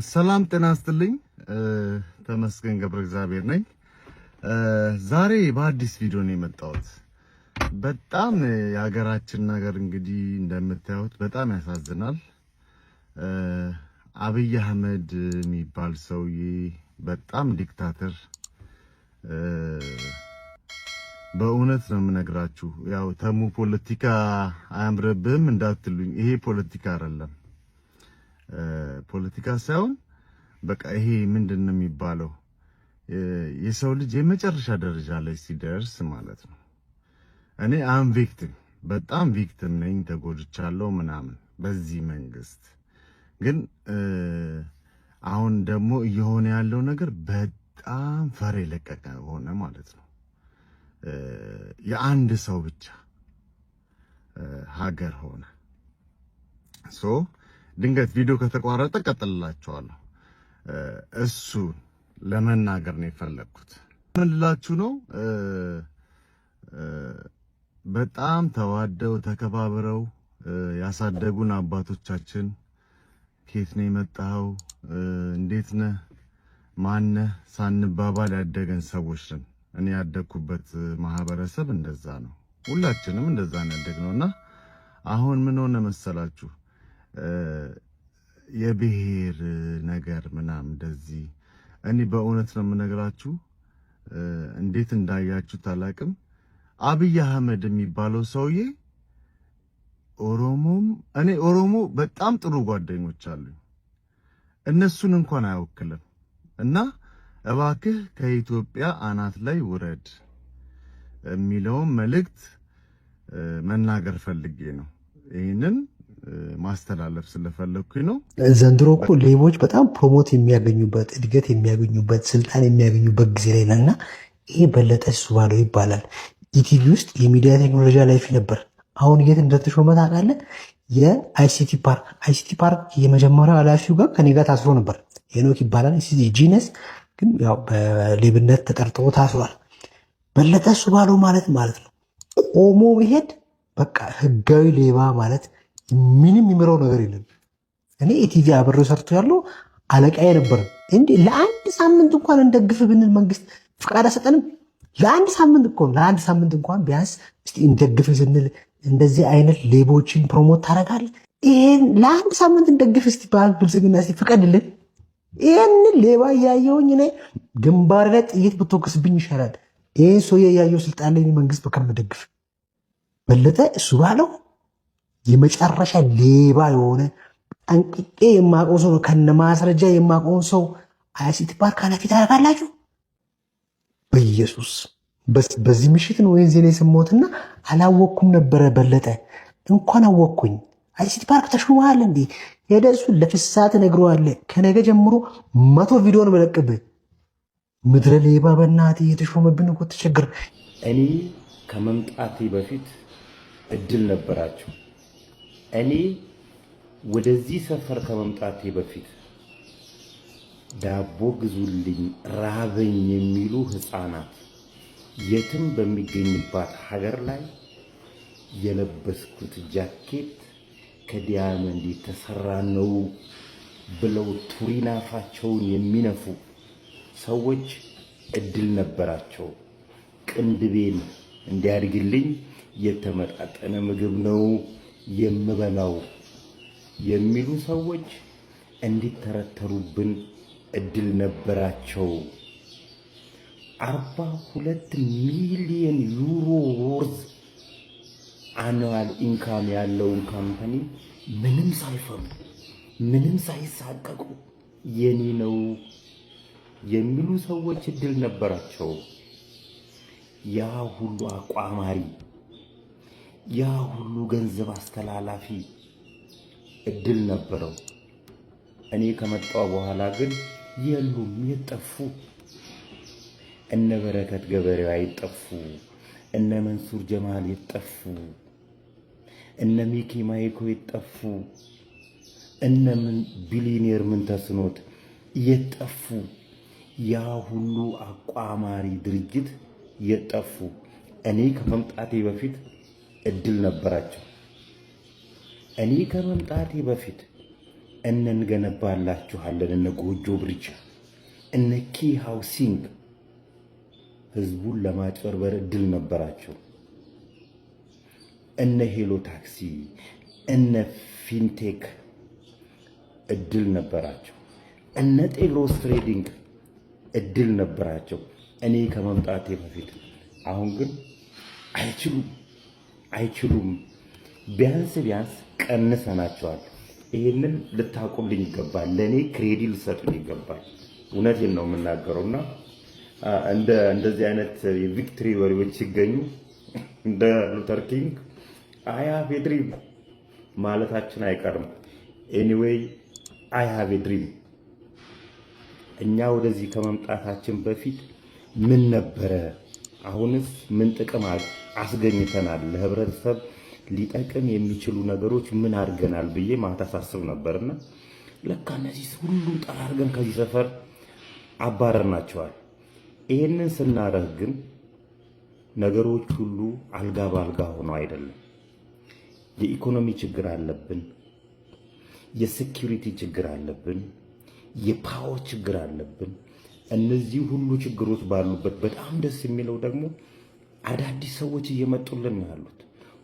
ሰላም ጤና ይስጥልኝ። ተመስገን ገብረ እግዚአብሔር ነኝ። ዛሬ በአዲስ ቪዲዮ ነው የመጣሁት። በጣም የሀገራችን ነገር እንግዲህ እንደምታዩት በጣም ያሳዝናል። አብይ አህመድ የሚባል ሰውዬ በጣም ዲክታተር፣ በእውነት ነው የምነግራችሁ። ያው ተሙ ፖለቲካ አያምርብህም እንዳትሉኝ፣ ይሄ ፖለቲካ አይደለም። ፖለቲካ ሳይሆን በቃ ይሄ ምንድነው የሚባለው የሰው ልጅ የመጨረሻ ደረጃ ላይ ሲደርስ ማለት ነው። እኔ አም ቪክቲም በጣም ቪክቲም ነኝ፣ ተጎድቻለሁ ምናምን በዚህ መንግስት። ግን አሁን ደግሞ እየሆነ ያለው ነገር በጣም ፈር የለቀቀ ሆነ ማለት ነው። የአንድ ሰው ብቻ ሀገር ሆነ። ድንገት ቪዲዮ ከተቋረጠ ቀጥልላችኋለሁ። እሱ ለመናገር ነው የፈለኩት። ምን ልላችሁ ነው? በጣም ተዋደው ተከባብረው ያሳደጉን አባቶቻችን ከየት ነው የመጣው፣ እንዴት ነህ፣ ማነህ ሳንባባል ያደገን ሰዎች ነን። እኔ ያደግኩበት ማህበረሰብ እንደዛ ነው። ሁላችንም እንደዛ ነው ያደግነውና አሁን ምን ሆነ መሰላችሁ? የብሔር ነገር ምናምን እንደዚህ። እኔ በእውነት ነው የምነግራችሁ፣ እንዴት እንዳያችሁ ታላቅም። አብይ አህመድ የሚባለው ሰውዬ እኔ ኦሮሞ በጣም ጥሩ ጓደኞች አሉኝ፣ እነሱን እንኳን አይወክልም። እና እባክህ ከኢትዮጵያ አናት ላይ ውረድ የሚለውን መልእክት መናገር ፈልጌ ነው። ይህንን ማስተላለፍ ስለፈለኩኝ ነው። ዘንድሮ እኮ ሌቦች በጣም ፕሮሞት የሚያገኙበት እድገት የሚያገኙበት ስልጣን የሚያገኙበት ጊዜ ላይ ነውና ይሄ በለጠ እሱ ባለው ይባላል። ኢቲቪ ውስጥ የሚዲያ ቴክኖሎጂ ኃላፊ ነበር። አሁን የት እንደተሾመ ታውቃለህ? የአይሲቲ ፓርክ የመጀመሪያው ኃላፊው ጋር ከኔ ጋር ታስሮ ነበር። ሄኖክ ይባላል። ጂነስ ግን ያው በሌብነት ተጠርጥሮ ታስሯል። በለጠ እሱ ባለው ማለት ነው ቆሞ መሄድ በቃ ህጋዊ ሌባ ማለት ምንም የሚምረው ነገር የለም። እኔ ኢቲቪ አብሬው ሰርቶ ያለው አለቃዬ ነበር። እንዴ ለአንድ ሳምንት እንኳን እንደግፍ ብንል መንግስት ፍቃድ አሰጠንም? ለአንድ ሳምንት እንኳን ቢያንስ እስቲ እንደግፍ ስንል እንደዚህ አይነት ሌቦችን ፕሮሞት ታደርጋለህ? ይሄን ለአንድ ሳምንት እንደግፍ እስቲ ብልጽግና እስቲ ፍቀድልን። ይሄንን ሌባ እያየሁኝ እኔ ግንባር ላይ ጥይት ብትወቅስብኝ ይሻላል። ይሄን ሰውዬ እያየሁ ስልጣን ላይ መንግስት በከመደግፍ በለጠ እሱ ባለው የመጨረሻ ሌባ የሆነ ጠንቅቄ የማውቀው ሰው ነው። ከነ ማስረጃ የማውቀውን ሰው አይሲቲ ፓርክ ኃላፊ ታደርጋላችሁ? በኢየሱስ በዚህ ምሽት ነው ወይን ዜና የሰማሁትና አላወቅኩም ነበረ። በለጠ እንኳን አወቅኩኝ። አይሲቲ ፓርክ ተሾመሃል እንዴ? ሄደህ እሱን ለፍሳት ነግረዋለህ። ከነገ ጀምሮ 100 ቪዲዮ ነው መለቅብህ። ምድረ ሌባ በእናትህ የተሾመብን እኮ ተቸግር። እኔ ከመምጣቴ በፊት እድል ነበራችሁ። እኔ ወደዚህ ሰፈር ከመምጣቴ በፊት ዳቦ ግዙልኝ ራበኝ የሚሉ ህፃናት የትም በሚገኝባት ሀገር ላይ የለበስኩት ጃኬት ከዲያመንድ የተሰራ ነው ብለው ቱሪናፋቸውን የሚነፉ ሰዎች እድል ነበራቸው። ቅንድቤን እንዲያድግልኝ የተመጣጠነ ምግብ ነው የምበላው የሚሉ ሰዎች እንዲተረተሩብን እድል ነበራቸው። 42 ሚሊዮን ዩሮ ወርዝ አኑዋል ኢንካም ያለውን ካምፓኒ ምንም ሳይፈሩ ምንም ሳይሳቀቁ የኔ ነው የሚሉ ሰዎች እድል ነበራቸው። ያ ሁሉ አቋማሪ፣ ያ ሁሉ ገንዘብ አስተላላፊ እድል ነበረው። እኔ ከመጣው በኋላ ግን የሉም፣ የጠፉ። እነ በረከት ገበሬው አይጠፉ፣ እነ መንሱር ጀማል የጠፉ፣ እነ ሚኪ ማይኮ የጠፉ፣ እነ ቢሊየነር ምን ተስኖት የጠፉ፣ ያ ሁሉ አቋማሪ ድርጅት የጠፉ። እኔ ከመምጣቴ በፊት እድል ነበራቸው። እኔ ከመምጣቴ በፊት እንገነባላችኋለን። እነ ጎጆ ብሪጅ፣ እነ ኪ ሃውሲንግ ህዝቡን ለማጭበርበር እድል ነበራቸው። እነ ሄሎ ታክሲ፣ እነ ፊንቴክ እድል ነበራቸው። እነ ጤሎስ ትሬዲንግ እድል ነበራቸው እኔ ከመምጣቴ በፊት። አሁን ግን አይችሉም። ቢያንስ ቀንሰናቸዋል። ይህንን ልታቁልኝ ይገባል። ለእኔ ክሬዲት ልሰጡኝ ይገባል። እውነቴን ነው የምናገረውና እንደዚህ አይነት የቪክትሪ ወሬዎች ሲገኙ እንደ ሉተር ኪንግ አይ ሃቭ ኤ ድሪም ማለታችን አይቀርም። ኤኒዌይ አይ ሃቭ ኤ ድሪም። እኛ ወደዚህ ከመምጣታችን በፊት ምን ነበረ? አሁንስ ምን ጥቅም አስገኝተናል? ለህብረተሰብ ሊጠቅም የሚችሉ ነገሮች ምን አድርገናል ብዬ ማታሳስብ ነበርና ለካ እነዚህ ሁሉም ጠራርገን ከዚህ ሰፈር አባረርናቸዋል። ይሄንን ስናደርግ ግን ነገሮች ሁሉ አልጋ ባልጋ ሆኖ አይደለም። የኢኮኖሚ ችግር አለብን፣ የሴኩሪቲ ችግር አለብን፣ የፓወር ችግር አለብን። እነዚህ ሁሉ ችግሮች ባሉበት በጣም ደስ የሚለው ደግሞ አዳዲስ ሰዎች እየመጡልን ያሉት፣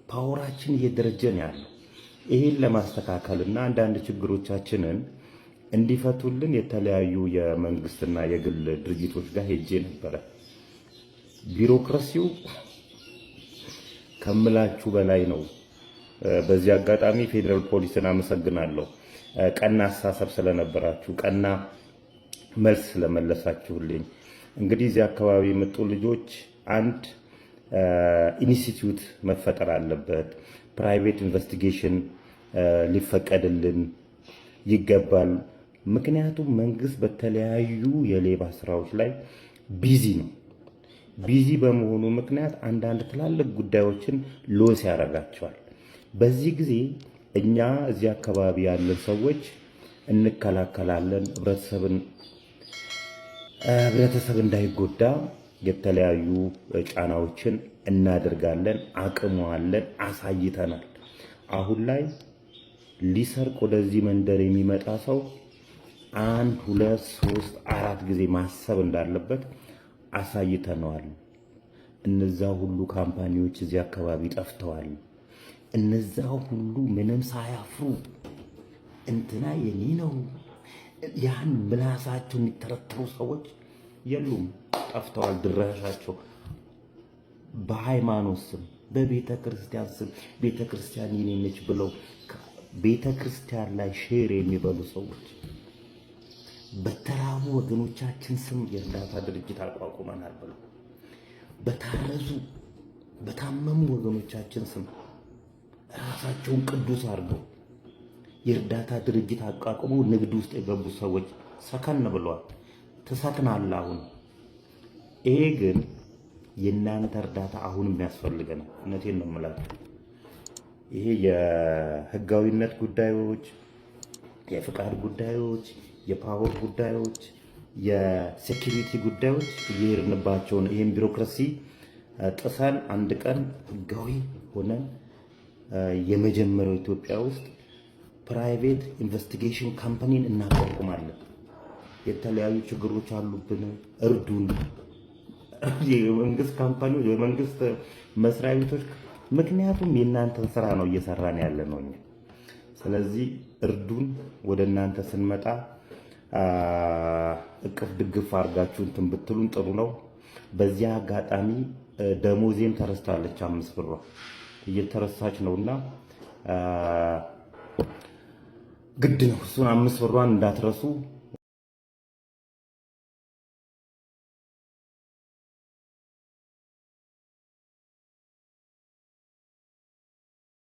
ፓወራችን እየደረጀ ነው ያለው። ይሄን ለማስተካከልና አንዳንድ ችግሮቻችንን እንዲፈቱልን የተለያዩ የመንግስትና የግል ድርጅቶች ጋር ሄጄ ነበረ። ቢሮክራሲው ከምላችሁ በላይ ነው። በዚህ አጋጣሚ ፌዴራል ፖሊስን አመሰግናለሁ። ቀና አስተሳሰብ ስለነበራችሁ፣ ቀና መልስ ስለመለሳችሁልኝ። እንግዲህ እዚህ አካባቢ የመጡ ልጆች አንድ ኢንስቲትዩት መፈጠር አለበት። ፕራይቬት ኢንቨስቲጌሽን ሊፈቀድልን ይገባል። ምክንያቱም መንግስት በተለያዩ የሌባ ስራዎች ላይ ቢዚ ነው። ቢዚ በመሆኑ ምክንያት አንዳንድ ትላልቅ ጉዳዮችን ሎስ ያደርጋቸዋል። በዚህ ጊዜ እኛ እዚህ አካባቢ ያለን ሰዎች እንከላከላለን። ህብረተሰብ እንዳይጎዳ የተለያዩ ጫናዎችን እናደርጋለን። አቅሙ አለን፣ አሳይተናል። አሁን ላይ ሊሰርቅ ወደዚህ መንደር የሚመጣ ሰው 1 2 3 4 ጊዜ ማሰብ እንዳለበት አሳይተነዋል። እነዛ ሁሉ ካምፓኒዎች እዚህ አካባቢ ጠፍተዋል። እነዛ ሁሉ ምንም ሳያፍሩ እንትና የኔ ነው ያን ምላሳቸው የሚተረተሩ ሰዎች የሉም፣ ጠፍተዋል። ድራሻቸው በሃይማኖት ስም፣ በቤተ ክርስቲያን ስም ቤተ ክርስቲያን የኔ ነች ብለው ቤተ ክርስቲያን ላይ ሼር የሚበሉ ሰዎች፣ በተራቡ ወገኖቻችን ስም የእርዳታ ድርጅት አቋቁመናል ብለው በታረዙ በታመሙ ወገኖቻችን ስም ራሳቸውን ቅዱስ አድርገው የእርዳታ ድርጅት አቋቁመው ንግድ ውስጥ የገቡ ሰዎች ሰከን ብለዋል። ትሰክናለህ አሁን። ይሄ ግን የእናንተ እርዳታ አሁንም ያስፈልገናል። እውነቴን ነው የምላችሁ። ይሄ የህጋዊነት ጉዳዮች፣ የፍቃድ ጉዳዮች፣ የፓወር ጉዳዮች፣ የሴኩሪቲ ጉዳዮች እየሄድንባቸውን ይሄን ቢሮክራሲ ጥሰን አንድ ቀን ህጋዊ ሆነን የመጀመሪያው ኢትዮጵያ ውስጥ ፕራይቬት ኢንቨስቲጌሽን ካምፓኒን እናቋቁማለን። የተለያዩ ችግሮች አሉብን፣ እርዱን። የመንግስት ካምፓኒዎች፣ የመንግስት መስሪያ ቤቶች፣ ምክንያቱም የእናንተን ስራ ነው እየሰራን ያለ ነው እኛ። ስለዚህ እርዱን። ወደ እናንተ ስንመጣ እቅፍ ድግፍ አድርጋችሁ እንትን ብትሉን ጥሩ ነው። በዚያ አጋጣሚ ደሞዜም ተረስታለች፣ 5 ብሯ እየተረሳች ነውና ግድ ነው እሱን 5 ብሯን እንዳትረሱ።